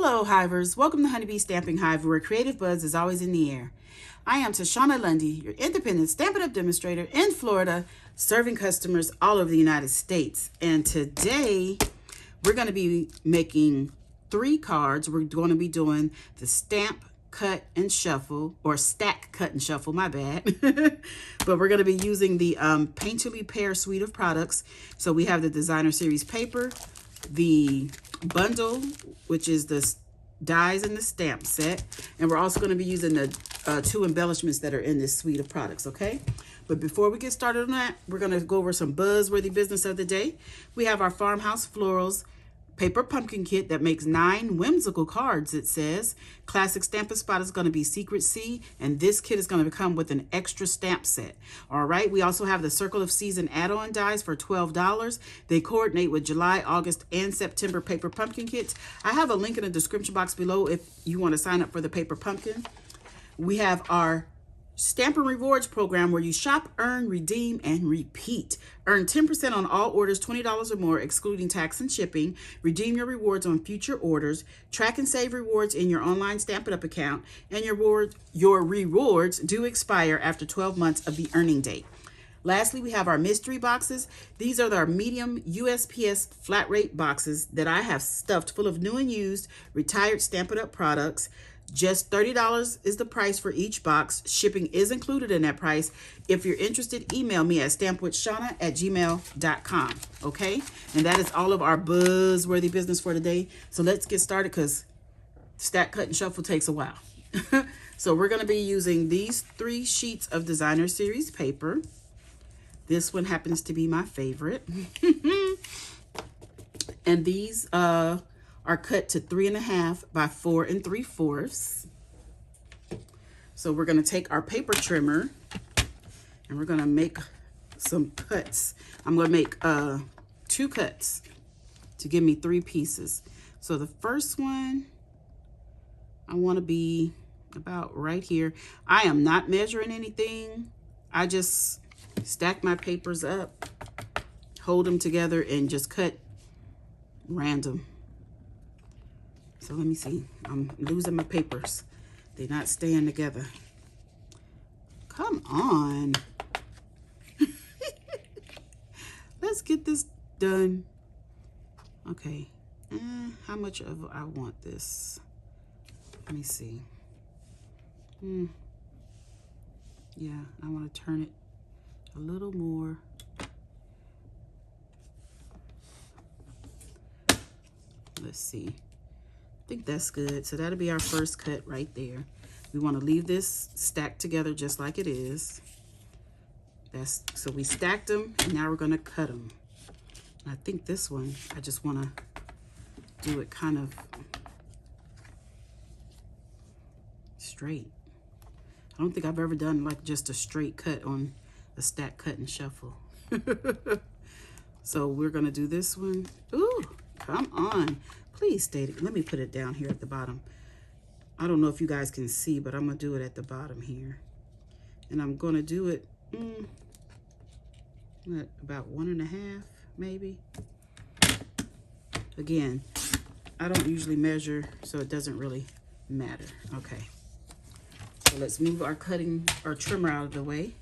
Hello, Hivers. Welcome to Honeybee Stamping Hive, where creative buzz is always in the air. I am Tashana Lundy, your independent Stampin' Up demonstrator in Florida, serving customers all over the United States. And today, we're going to be making 3 cards. We're going to be doing the stamp, cut, and shuffle, or stack, cut, and shuffle, my bad. But we're going to be using the Painterly Pears suite of products. So we have the designer series paper, the bundle, which is the dies and the stamp set, and we're also going to be using the 2 embellishments that are in this suite of products. Okay, but before we get started on that, we're going to go over some buzzworthy business of the day. We have our Farmhouse Florals paper pumpkin kit that makes 9 whimsical cards. It says classic stamping spot is going to be Secret C, and this kit is going to come with an extra stamp set. All right, we also have the Circle of Season add-on dies for $12. They coordinate with July, August, and September paper pumpkin kits. I have a link in the description box below if you want to sign up for the paper pumpkin. We have our Stampin' Rewards program where you shop, earn, redeem, and repeat. Earn 10% on all orders $20 or more, excluding tax and shipping. Redeem your rewards on future orders. Track and save rewards in your online Stampin' Up account. And your rewards do expire after 12 months of the earning date. Lastly, we have our mystery boxes. These are our medium USPS flat rate boxes that I have stuffed full of new and used retired Stampin' Up products. Just $30 is the price for each box. Shipping is included in that price. If you're interested, email me at stampwithshawna@gmail.com. Okay? And that is all of our buzzworthy business for today. So let's get started because stack, cut, and shuffle takes a while. So we're going to be using these 3 sheets of designer series paper. This one happens to be my favorite. And these are cut to 3.5 by 4 3/4. So we're going to take our paper trimmer and we're going to make some cuts. I'm going to make 2 cuts to give me 3 pieces. So the first one, I want to be about right here. I am not measuring anything. I just stack my papers up, hold them together, and just cut random. So let me see. I'm losing my papers. They're not staying together. Come on. Let's get this done. Okay. How much of I want this? Let me see. Yeah, I want to turn it a little more. Let's see. I think that's good. So that'll be our first cut right there. We want to leave this stacked together just like it is. So we stacked them, and now we're going to cut them. And I think this one, I just want to do it kind of straight. I don't think I've ever done like just a straight cut on a stack, cut, and shuffle. So we're going to do this one. Ooh, come on. Please stay. Let me put it down here at the bottom. I don't know if you guys can see, but I'm going to do it at the bottom here. And I'm going to do it about 1.5, maybe. Again, I don't usually measure, so it doesn't really matter. Okay. So let's move our trimmer out of the way.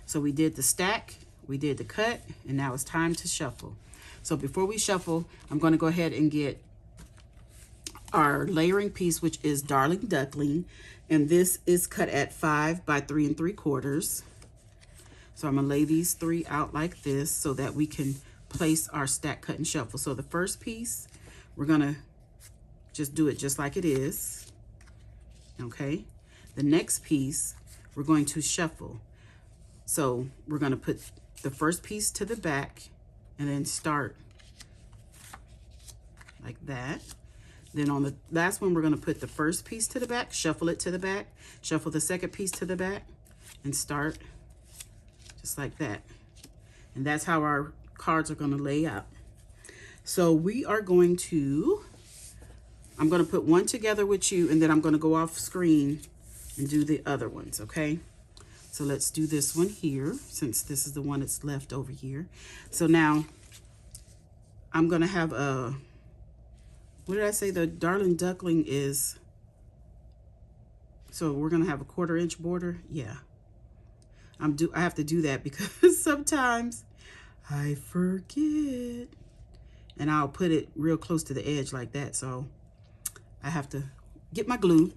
So we did the stack, we did the cut, and now it's time to shuffle. So before we shuffle, I'm going to go ahead and get our layering piece, which is Darling Duckling, and this is cut at 5 by 3 3/4. So I'm gonna lay these 3 out like this so that we can place our stack, cut, and shuffle. So the first piece, we're gonna just do it just like it is. Okay. The next piece, we're going to shuffle. So we're gonna put the first piece to the back and then start like that. Then on the last one, we're going to put the first piece to the back, shuffle it to the back, shuffle the second piece to the back, and start just like that. And that's how our cards are going to lay out. So we are going to, I'm going to put one together with you, and then I'm going to go off screen and do the other ones, okay? So let's do this one here, since this is the one that's left over here. So now I'm going to have a what did I say the Darling Duckling is? So we're gonna have a 1/4 inch border. Yeah, I have to do that because sometimes I forget, and I'll put it real close to the edge like that. So I have to get my glue,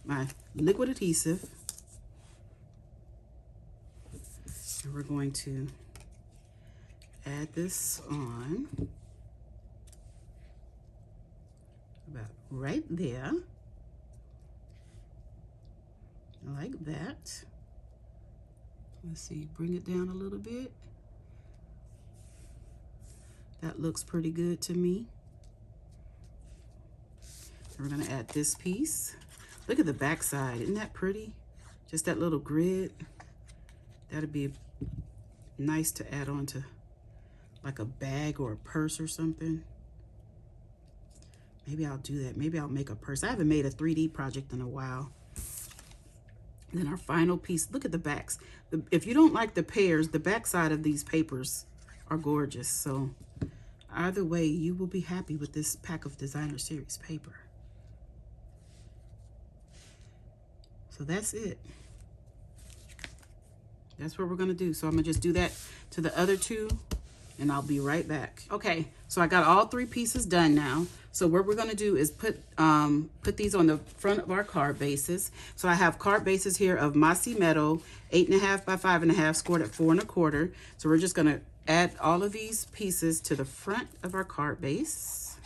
my liquid adhesive, and we're going to add this on about right there, like that. Let's see, bring it down a little bit. That looks pretty good to me. And we're gonna add this piece. Look at the back side, isn't that pretty? Just that little grid. That'd be nice to add on to like a bag or a purse or something. Maybe I'll do that. Maybe I'll make a purse. I haven't made a 3D project in a while. And then our final piece, look at the backs. If you don't like the pears, the back side of these papers are gorgeous. So either way, you will be happy with this pack of designer series paper. So that's it. That's what we're gonna do. So I'm gonna just do that to the other two and I'll be right back. Okay, so I got all 3 pieces done now. So what we're gonna do is put these on the front of our card bases. So I have card bases here of Mossy Meadow, 8.5 by 5.5, scored at 4 1/4. So we're just gonna add all of these pieces to the front of our card base.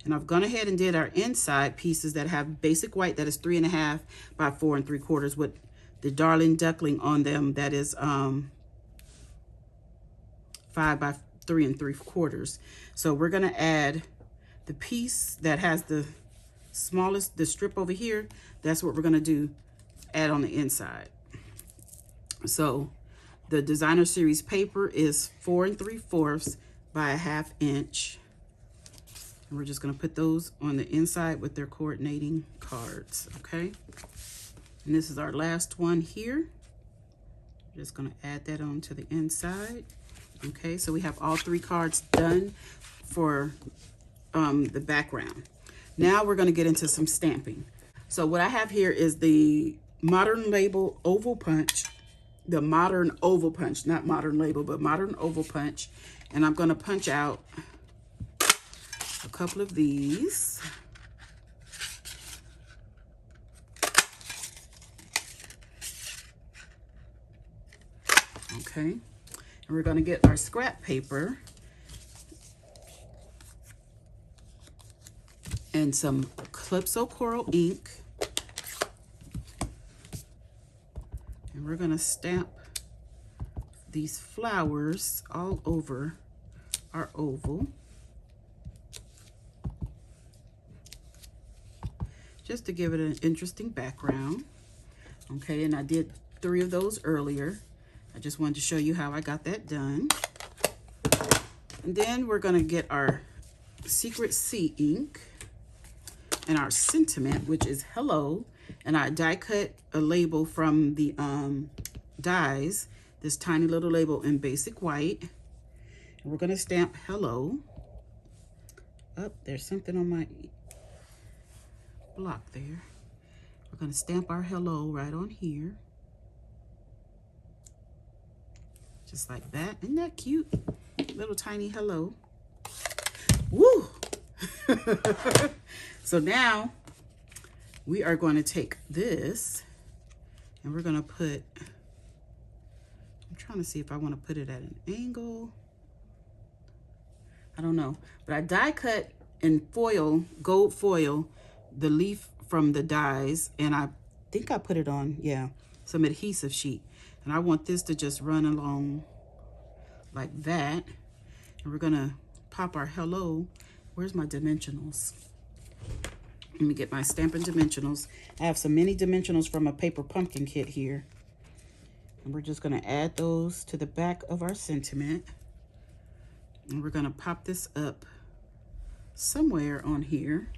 And I've gone ahead and did our inside pieces that have basic white that is 3.5 by 4 3/4 with the Darling Duckling on them that is 5 by 3 3/4. So we're gonna add the piece that has the smallest, the strip over here. That's what we're gonna do, add on the inside. So the designer series paper is 4 3/4 by 1/2 inch. And we're just gonna put those on the inside with their coordinating cards, okay? And this is our last one here. Just gonna add that on to the inside. Okay, so we have all 3 cards done for the background. Now we're gonna get into some stamping. So what I have here is the Modern Label Oval Punch, the Modern Oval Punch, not Modern Label, but Modern Oval Punch. And I'm gonna punch out a couple of these. Okay, and we're gonna get our scrap paper and some Calypso Coral ink. And we're gonna stamp these flowers all over our oval. Just to give it an interesting background. Okay, and I did 3 of those earlier. I just wanted to show you how I got that done. And then we're gonna get our Secret Sea ink and our sentiment, which is hello. And I die cut a label from the dies, this tiny little label in basic white. And we're gonna stamp hello. Oh, there's something on my block there. We're going to stamp our hello right on here. Just like that. Isn't that cute? Little tiny hello. Woo! So now we are going to take this and we're going to put, I'm trying to see if I want to put it at an angle. I don't know. But I die cut in foil, gold foil, the leaf from the dies, and I think I put it on, yeah, some adhesive sheet. And I want this to just run along like that. And we're gonna pop our hello. Where's my dimensionals? Let me get my Stampin' Dimensionals. I have some mini dimensionals from a paper pumpkin kit here. And we're just gonna add those to the back of our sentiment. And we're gonna pop this up somewhere on here.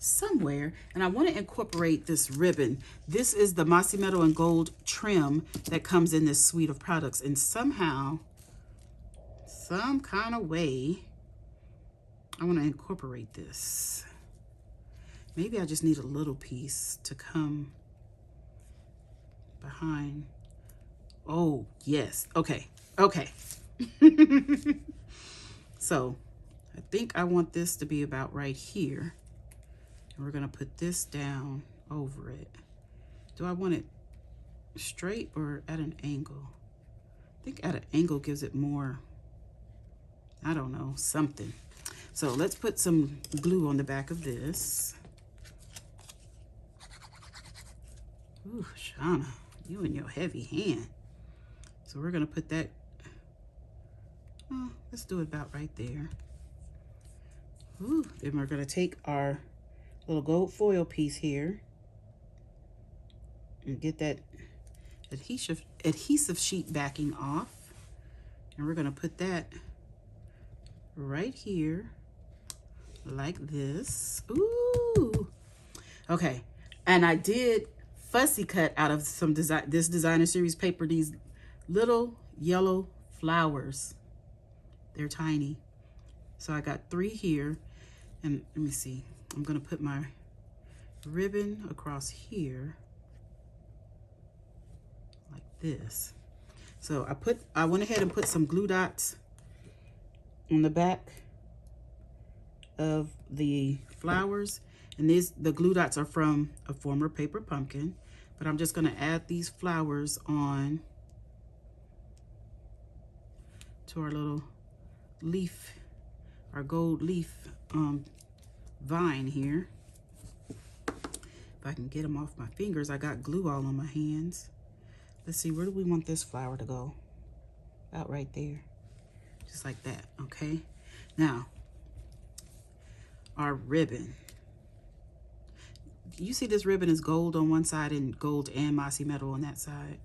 somewhere, and I want to incorporate this ribbon. This is the Mossy Meadow and Gold trim that comes in this suite of products, and somehow, some kind of way, I want to incorporate this. Maybe I just need a little piece to come behind. Oh, yes. Okay. Okay. So I think I want this to be about right here. And we're going to put this down over it. Do I want it straight or at an angle? I think at an angle gives it more, I don't know, something. So let's put some glue on the back of this. Ooh, Shauna, you and your heavy hand. So we're going to put that, let's do it about right there. Ooh, then we're going to take our little gold foil piece here and get that adhesive sheet backing off. And we're going to put that right here like this. Ooh. Okay. And I did fussy cut out of this designer series paper these little yellow flowers. They're tiny. So I got 3 here, and let me see. I'm going to put my ribbon across here like this. So I went ahead and put some glue dots on the back of the flowers, and the glue dots are from a former paper pumpkin, but I'm just going to add these flowers on to our little leaf, our gold leaf vine here. If I can get them off my fingers, I got glue all on my hands. Let's see, where do we want this flower to go? About right there, just like that. Okay, now our ribbon. You see this ribbon is gold on one side and gold and mossy metal on that side.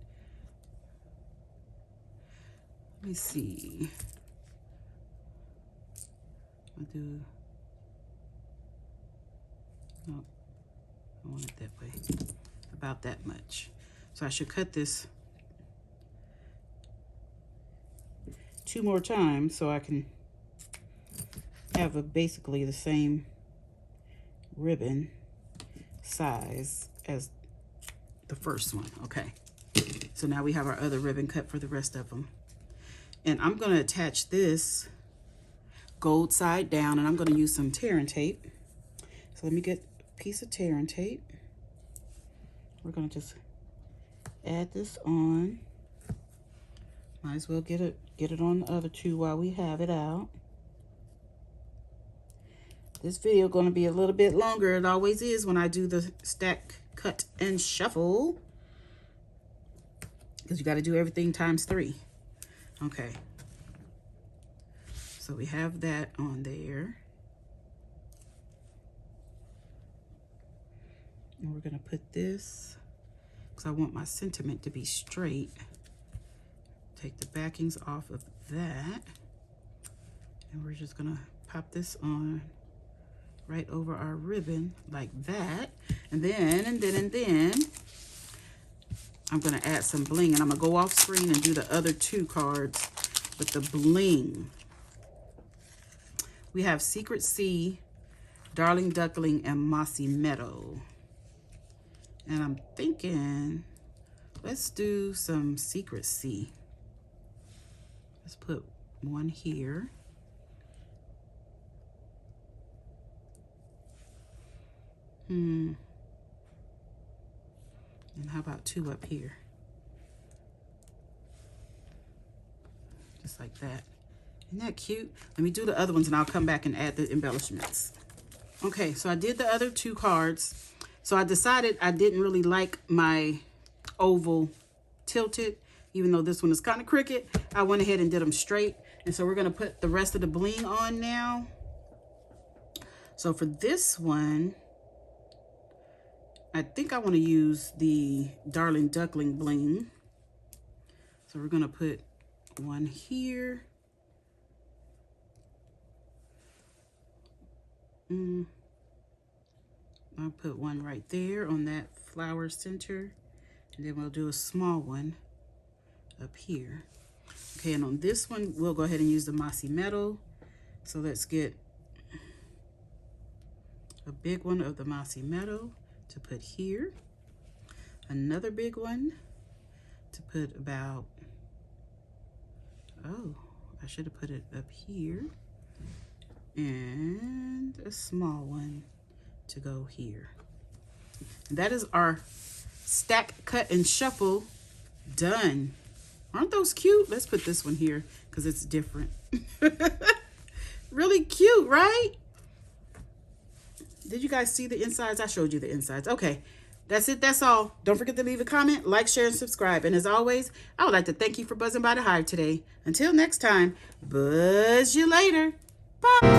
Let me see. I'll do, no, I want it that way, about that much. So I should cut this 2 more times so I can have basically the same ribbon size as the first one. Okay, so now we have our other ribbon cut for the rest of them. And I'm going to attach this gold side down, and I'm going to use some tear and tape. So let me get a piece of tear and tape. We're going to just add this on. Might as well get it on the other 2 while we have it out. This video going to be a little bit longer. It always is when I do the stack, cut, and shuffle, because you got to do everything times 3. Okay. So we have that on there. And we're going to put this, because I want my sentiment to be straight. Take the backings off of that. And we're just going to pop this on right over our ribbon like that. And then I'm going to add some bling. And I'm going to go off screen and do the other 2 cards with the bling. We have Secret Sea, Darling Duckling, and Mossy Meadow. And I'm thinking, let's do some Secret Sea. Let's put one here. And how about 2 up here? Just like that. Isn't that cute? Let me do the other ones and I'll come back and add the embellishments. Okay, so I did the other 2 cards. So I decided I didn't really like my oval tilted, even though this one is kind of crooked. I went ahead and did them straight. And so we're going to put the rest of the bling on now. So for this one, I think I want to use the Darling Duckling bling. So we're going to put one here. I'll put one right there on that flower center, and then we'll do a small one up here. Okay, and on this one, we'll go ahead and use the mossy metal. So let's get a big one of the mossy metal to put here. Another big one to put about, oh, I should have put it up here. And a small one to go here. And that is our stack, cut, and shuffle done. Aren't those cute? Let's put this one here because it's different. Really cute, right? Did you guys see the insides? I showed you the insides. Okay, that's it. That's all. Don't forget to leave a comment, like, share, and subscribe. And as always, I would like to thank you for buzzing by the hive today. Until next time, buzz you later. Bye.